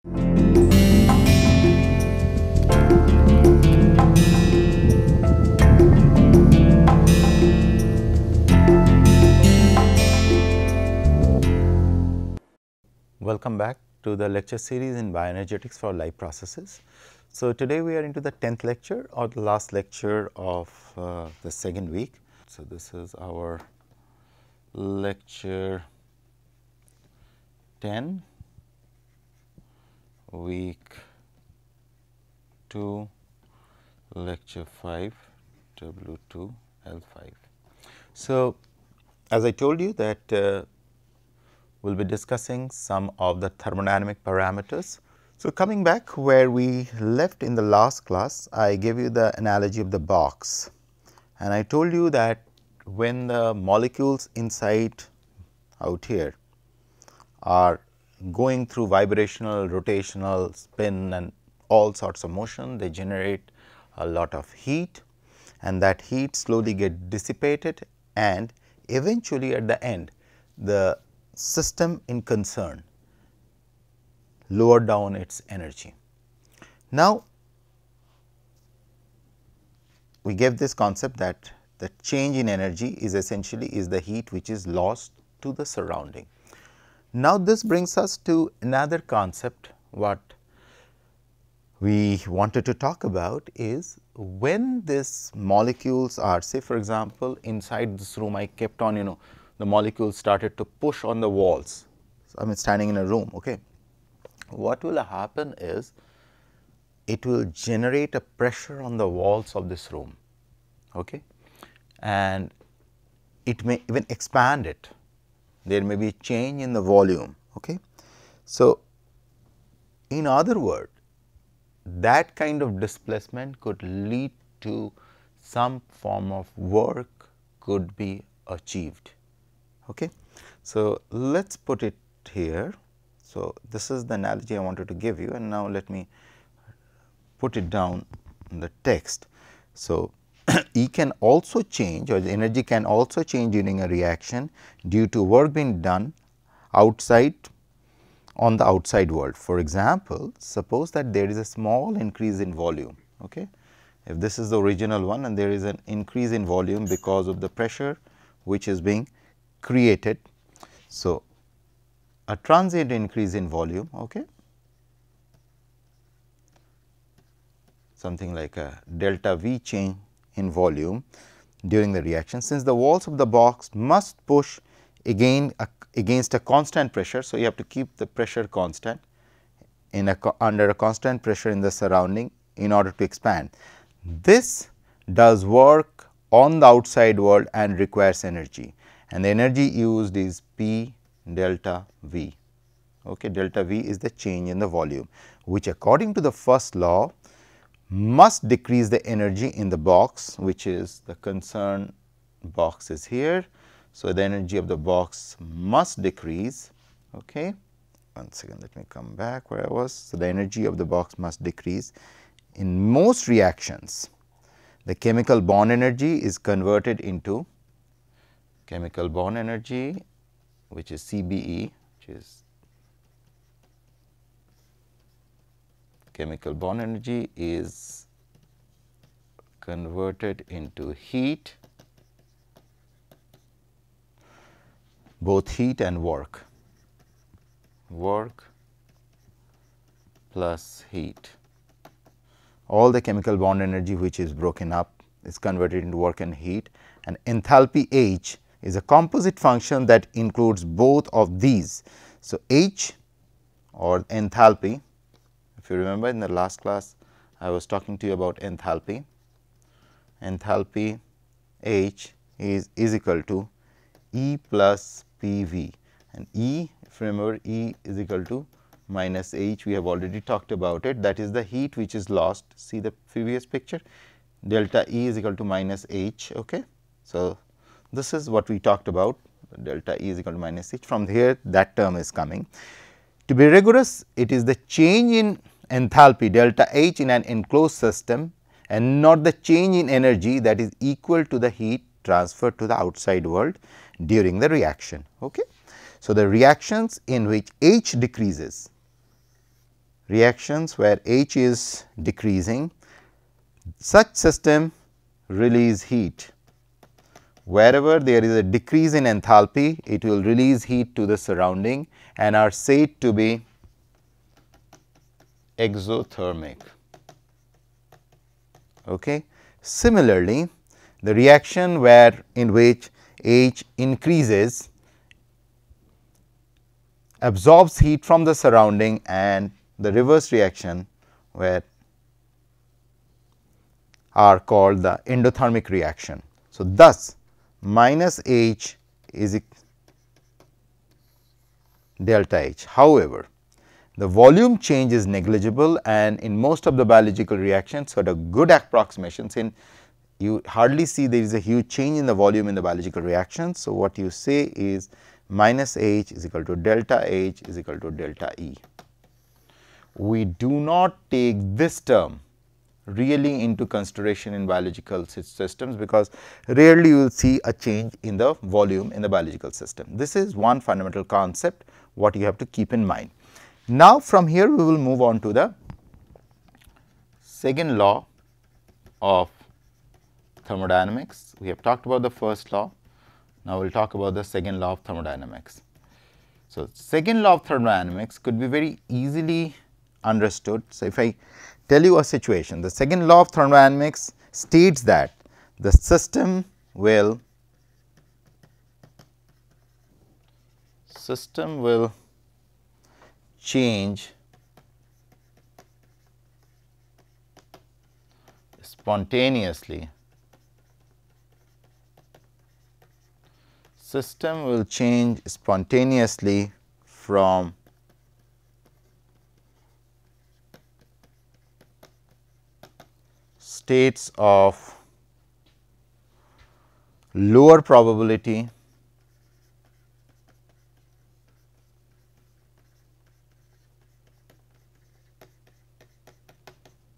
Welcome back to the lecture series in bioenergetics for life processes. So, today we are into the 10th lecture or the last lecture of the second week. So, this is our lecture 10, week 2, lecture 5, W2 L5. So, as I told you that we will be discussing some of the thermodynamic parameters. So, coming back where we left in the last class, I gave you the analogy of the box, and I told you that when the molecules inside out here are going through vibrational, rotational, spin and all sorts of motion, they generate a lot of heat, and that heat slowly get dissipated, and eventually at the end the system in concern lower down its energy. Now, we gave this concept that the change in energy is essentially the heat which is lost to the surrounding. Now, this brings us to another concept what we wanted to talk about is when these molecules are, say for example, inside this room I kept on the molecules started to push on the walls. So, I am standing in a room. Okay. What will happen is it will generate a pressure on the walls of this room, okay, and it may even expand it. There may be a change in the volume. Okay. So, in other words, that kind of displacement could lead to some form of work could be achieved. Okay. So, let us put it here. So, this is the analogy I wanted to give you, and now let me put it down in the text. So, E can also change, or the energy can also change during a reaction due to work being done outside on the outside world. For example, suppose that there is a small increase in volume. Okay. If this is the original one and there is an increase in volume because of the pressure which is being created. So, a transient increase in volume, okay, something like a delta V change in volume during the reaction, since the walls of the box must push against a constant pressure. So, you have to keep the pressure constant in under a constant pressure in the surrounding in order to expand. This does work on the outside world and requires energy, and the energy used is P delta V. Okay, delta V is the change in the volume, which according to the first law must decrease the energy in the box, which is the concerned box is here. So, the energy of the box must decrease. Okay. One second, let me come back where I was. So, the energy of the box must decrease. In most reactions, the chemical bond energy is converted into chemical bond energy, which is CBE, which is chemical bond energy is converted into heat, both heat and work plus heat. All the chemical bond energy which is broken up is converted into work and heat, and enthalpy H is a composite function that includes both of these. So, H or enthalpy, if you remember in the last class I was talking to you about enthalpy. Enthalpy H is equal to E plus PV, and E, if you remember, E is equal to minus H, we have already talked about it, that is the heat which is lost. See the previous picture, delta E is equal to minus H. Okay. So, this is what we talked about, delta E is equal to minus H. From here that term is coming. To be rigorous, it is the change in enthalpy delta H in an enclosed system and not the change in energy that is equal to the heat transferred to the outside world during the reaction. Okay. So, the reactions in which H decreases reactions where H is decreasing, such system release heat. Wherever there is a decrease in enthalpy, it will release heat to the surrounding and are said to be exothermic. Okay. Similarly, the reaction where in which H increases absorbs heat from the surrounding, and the reverse reaction where are called the endothermic reaction. So, thus minus H is delta H. However, the volume change is negligible, and in most of the biological reactions, so the good approximations in you hardly see there is a huge change in the volume in the biological reaction. So, what you say is minus H is equal to delta H is equal to delta E. We do not take this term really into consideration in biological systems, because rarely you will see a change in the volume in the biological system. This is one fundamental concept what you have to keep in mind. Now, from here we will move on to the second law of thermodynamics. We have talked about the first law. Now, we will talk about the second law of thermodynamics. So, second law of thermodynamics could be very easily understood. So, if I tell you a situation, the second law of thermodynamics states that the system will change spontaneously. System will change spontaneously from states of lower probability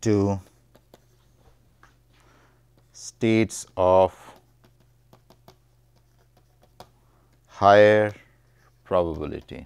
to states of higher probability.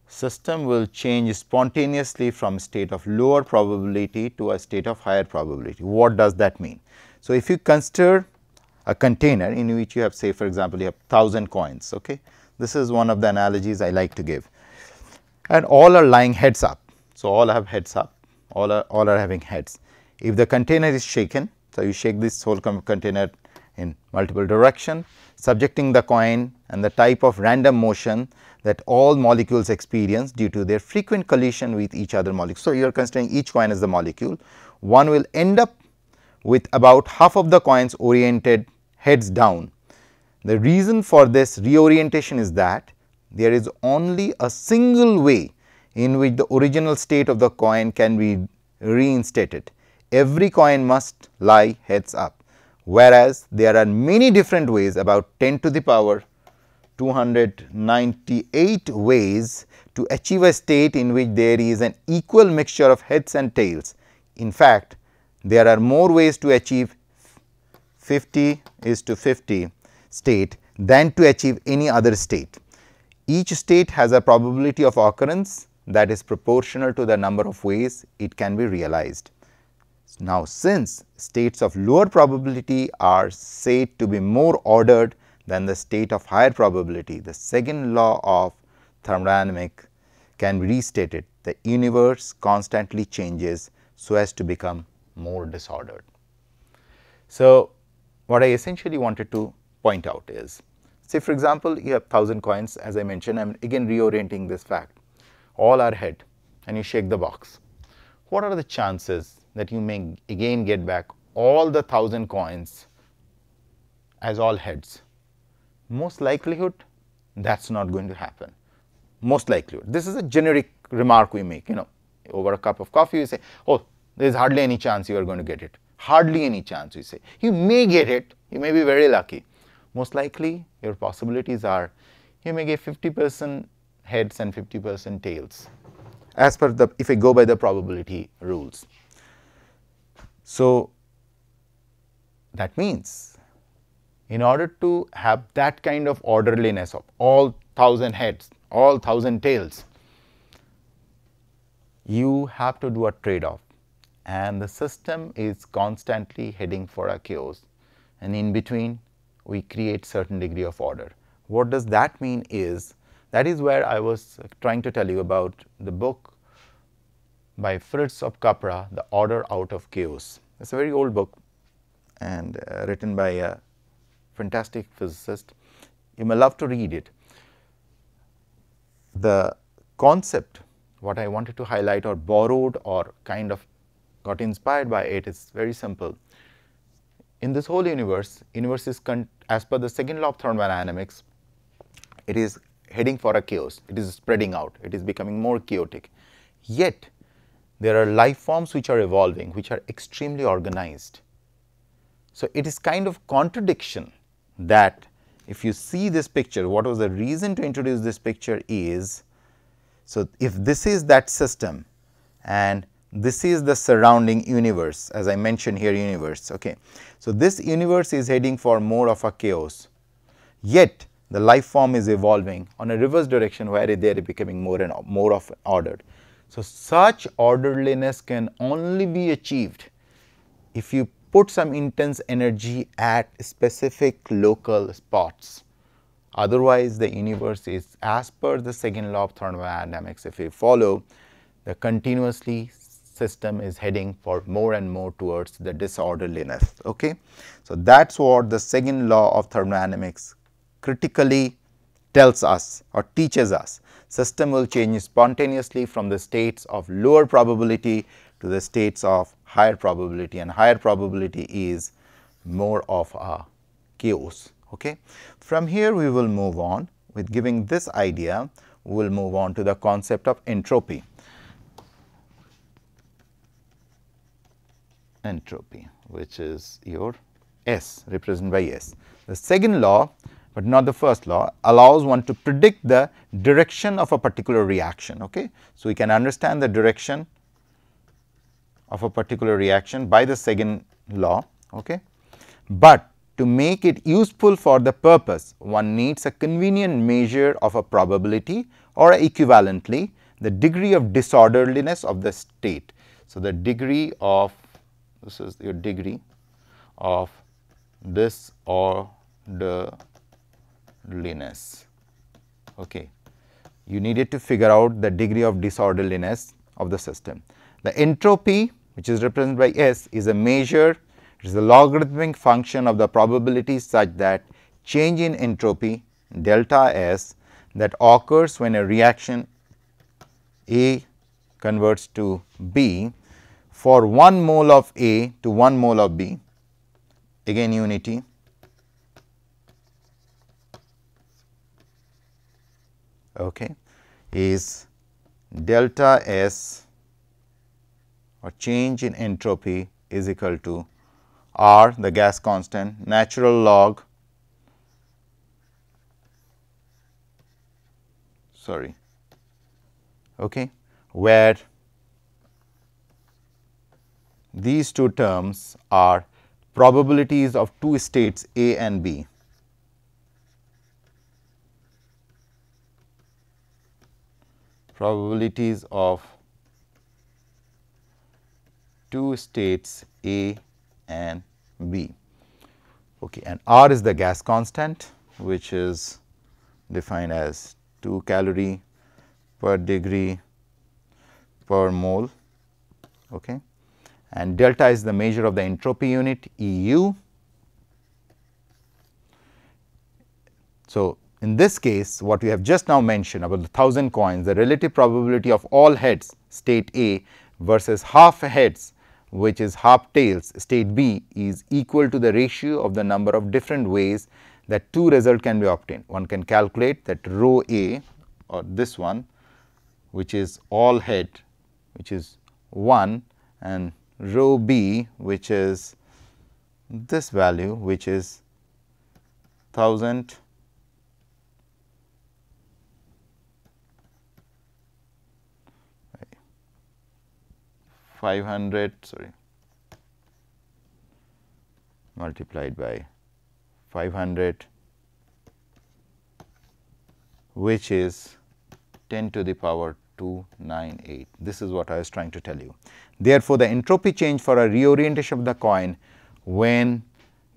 System will change spontaneously from state of lower probability to a state of higher probability. What does that mean? So, if you consider a container in which you have, say for example, you have 1000 coins. Okay. This is one of the analogies I like to give, and all are lying heads up. So, all have heads up, all are having heads. If the container is shaken, so you shake this whole container in multiple direction, subjecting the coin and the type of random motion that all molecules experience due to their frequent collision with each other molecules. So, you are considering each coin as the molecule. One will end up with about half of the coins oriented heads down. The reason for this reorientation is that there is only a single way in which the original state of the coin can be reinstated. Every coin must lie heads up, whereas there are many different ways, about 10 to the power 298 ways to achieve a state in which there is an equal mixture of heads and tails. In fact, there are more ways to achieve 50:50 state than to achieve any other state. Each state has a probability of occurrence that is proportional to the number of ways it can be realized. Now, since states of lower probability are said to be more ordered than the state of higher probability, the second law of thermodynamics can be restated. The universe constantly changes so as to become more disordered. So, what I essentially wanted to point out is, say for example, you have 1000 coins, as I mentioned. I am again reorienting this fact, all are head, and you shake the box. What are the chances that you may again get back all the 1000 coins as all heads? Most likelihood that is not going to happen. Most likelihood. This is a generic remark we make, over a cup of coffee you say, oh, there is hardly any chance you are going to get it. Hardly any chance, we say. You may get it, you may be very lucky. Most likely your possibilities are you may get 50% heads and 50% tails, as per the, if I go by the probability rules. So, that means In order to have that kind of orderliness of all 1000 heads, all 1000 tails, you have to do a trade-off, and the system is constantly heading for a chaos, and in between we create certain degree of order. What does that mean is, that is where I was trying to tell you about the book by Fritz of Capra, The Order Out of Chaos. It's a very old book and written by a fantastic physicist. You may love to read it. The concept, what I wanted to highlight or borrowed or kind of got inspired by it, is very simple. In this whole universe is as per the second law of thermodynamics, it is heading for a chaos. It is spreading out. It is becoming more chaotic. Yet, there are life forms which are evolving, which are extremely organized. So, it is kind of contradiction that if you see this picture, what was the reason to introduce this picture is, so if this is that system and this is the surrounding universe, as I mentioned here universe, okay. So, this universe is heading for more of a chaos, yet the life form is evolving on a reverse direction where they are becoming more and more of ordered. So, such orderliness can only be achieved if you put some intense energy at specific local spots. Otherwise, the universe is as per the second law of thermodynamics. If we follow, the continuously system is heading for more and more towards the disorderliness. Okay? So, that is what the second law of thermodynamics critically tells us or teaches us. System will change spontaneously from the states of lower probability to the states of higher probability, and higher probability is more of a chaos. Okay. From here we will move on with giving this idea, we will move on to the concept of entropy. Entropy, which is your S, represented by S. The second law, but not the first law, allows one to predict the direction of a particular reaction. Okay. So, we can understand the direction of a particular reaction by the second law. Okay. But to make it useful for the purpose, one needs a convenient measure of a probability, or equivalently the degree of disorderliness of the state. So, the degree of, this is your degree of disorderliness. Okay. You needed to figure out the degree of disorderliness of the system. The entropy, which is represented by S, is a measure, it is a logarithmic function of the probability such that change in entropy delta S that occurs when a reaction A converts to B for 1 mole of A to 1 mole of B, again unity, okay, is delta S or change in entropy is equal to R, the gas constant, natural log, okay, where these two terms are probabilities of two states A and B. Probabilities of two states A and B. Okay, and R is the gas constant, which is defined as 2 calorie per degree per mole. Okay. And delta is the measure of the entropy unit, EU. So, in this case, what we have just now mentioned about the 1000 coins, the relative probability of all heads state A versus half heads, which is half tails state B, is equal to the ratio of the number of different ways that two results can be obtained. One can calculate that rho A, or this one, which is all head, which is 1, and rho B, which is this value, which is 1000 500 multiplied by 500, which is 10 to the power 298. This is what I was trying to tell you. Therefore, the entropy change for a reorientation of the coin when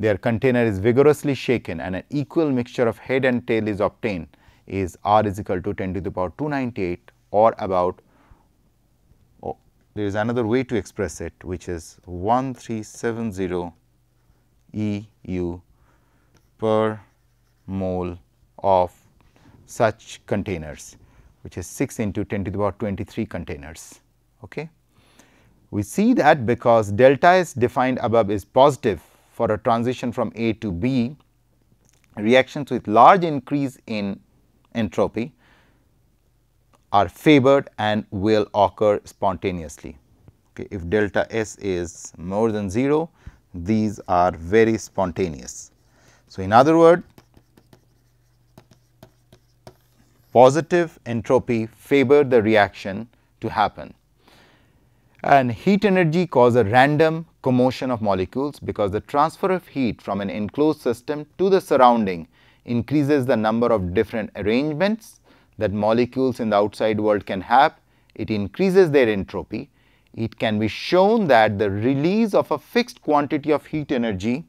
their container is vigorously shaken and an equal mixture of head and tail is obtained is R is equal to 10 to the power 298, or about, there is another way to express it, which is 1370 EU per mole of such containers, which is 6 into 10 to the power 23 containers. Okay. We see that because delta S defined above is positive for a transition from A to B, reactions with large increase in entropy are favored and will occur spontaneously. Okay. If delta S is more than 0, these are very spontaneous. So, in other words, positive entropy favor the reaction to happen, and heat energy causes a random commotion of molecules because the transfer of heat from an enclosed system to the surrounding increases the number of different arrangements that molecules in the outside world can have. It increases their entropy. It can be shown that the release of a fixed quantity of heat energy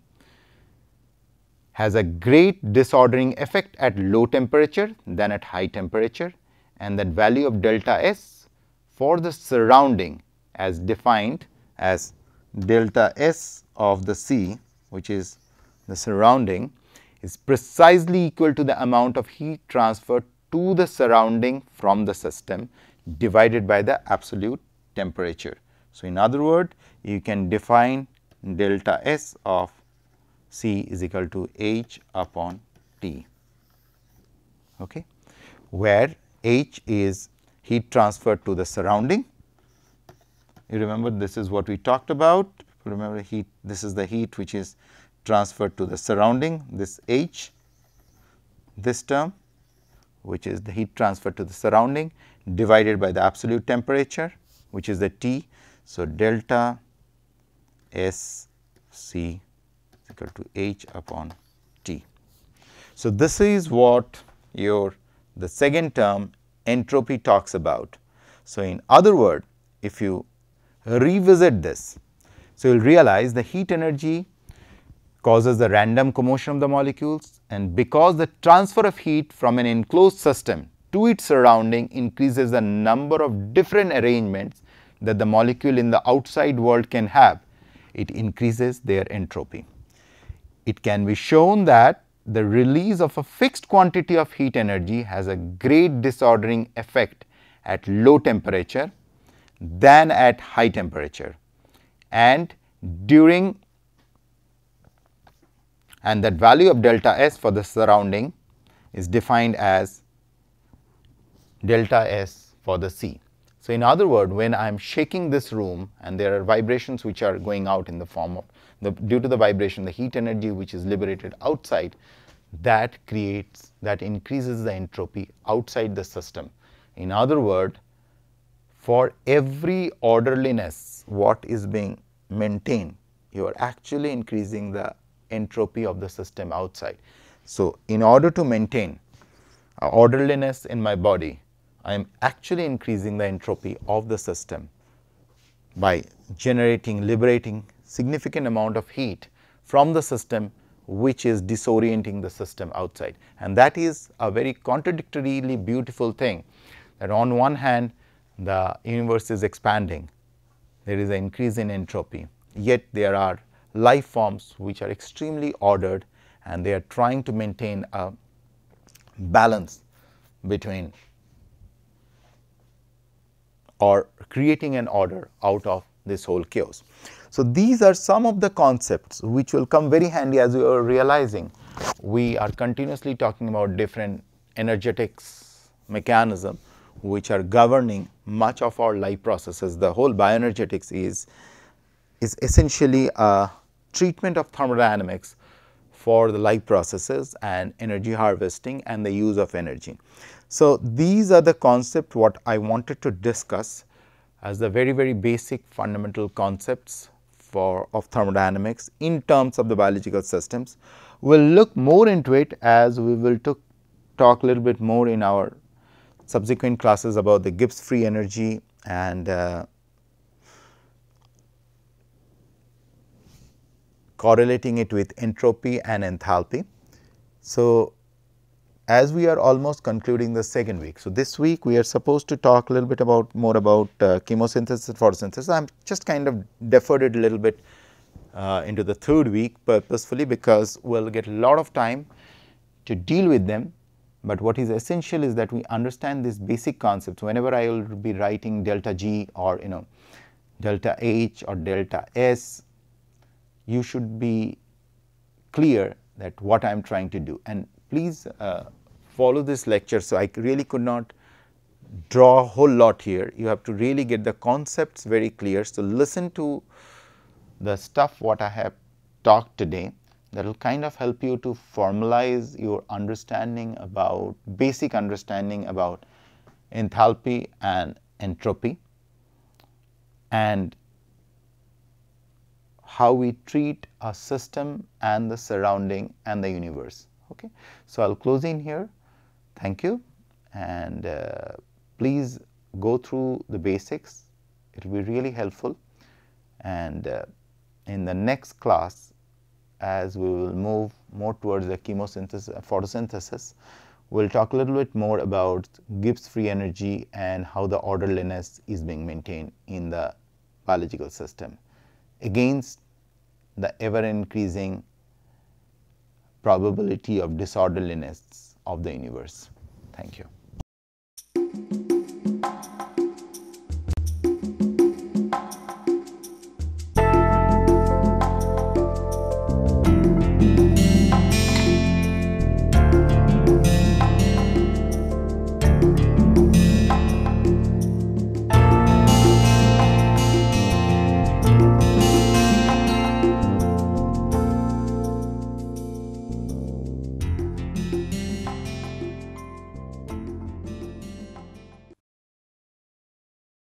has a great disordering effect at low temperature than at high temperature, and that value of delta S for the surrounding as defined as delta S of the C, which is the surrounding, is precisely equal to the amount of heat transferred to the surrounding from the system divided by the absolute temperature. So, in other words, you can define delta S of C is equal to H upon T, okay, where H is heat transferred to the surrounding. You remember, this is what we talked about. Remember, heat, this is the heat which is transferred to the surrounding, this H, this term which is the heat transferred to the surrounding divided by the absolute temperature, which is the T. So, delta S C is equal to H upon T. So, this is what the second term entropy talks about. So, in other words, if you revisit this, so you will realize the heat energy causes the random commotion of the molecules, and because the transfer of heat from an enclosed system to its surrounding increases the number of different arrangements that the molecule in the outside world can have, it increases their entropy. It can be shown that the release of a fixed quantity of heat energy has a great disordering effect at low temperature than at high temperature, and that value of delta S for the surrounding is defined as delta S for the C. So, in other words, when I am shaking this room and there are vibrations which are going out in the form of due to the vibration, the heat energy which is liberated outside, that increases the entropy outside the system. In other words, for every orderliness what is being maintained, you are actually increasing the entropy of the system outside. So, in order to maintain orderliness in my body, I am actually increasing the entropy of the system by liberating significant amount of heat from the system which is disorienting the system outside. And that is a very contradictorily beautiful thing, that on one hand the universe is expanding, there is an increase in entropy, yet there are life forms which are extremely ordered and they are trying to maintain a balance between or creating an order out of this whole chaos. So, these are some of the concepts which will come very handy as you are realizing we are continuously talking about different energetics mechanism which are governing much of our life processes. The whole bioenergetics is essentially a treatment of thermodynamics for the life processes and energy harvesting and the use of energy. So, these are the concepts what I wanted to discuss as the very basic fundamental concepts of thermodynamics in terms of the biological systems. We will look more into it as we will talk a little bit more in our subsequent classes about the Gibbs free energy and correlating it with entropy and enthalpy. So, as we are almost concluding the second week. So, this week we are supposed to talk a little bit more about chemosynthesis and photosynthesis. I am just kind of deferred it a little bit into the third week purposefully, because we will get a lot of time to deal with them. But what is essential is that we understand these basic concepts. Whenever I will be writing delta G or delta H or delta S, you should be clear that what I am trying to do. And please follow this lecture. So, I really could not draw a whole lot here. You have to really get the concepts very clear. So, listen to the stuff what I have talked today, that will kind of help you to formalize your understanding about basic understanding about enthalpy and entropy and how we treat a system and the surrounding and the universe. Okay. So, I will close in here. Thank you, and please go through the basics. It will be really helpful, and in the next class, as we will move more towards the chemosynthesis photosynthesis, we will talk a little bit more about Gibbs free energy and how the orderliness is being maintained in the biological system against the ever increasing probability of disorderliness of the universe. Thank you.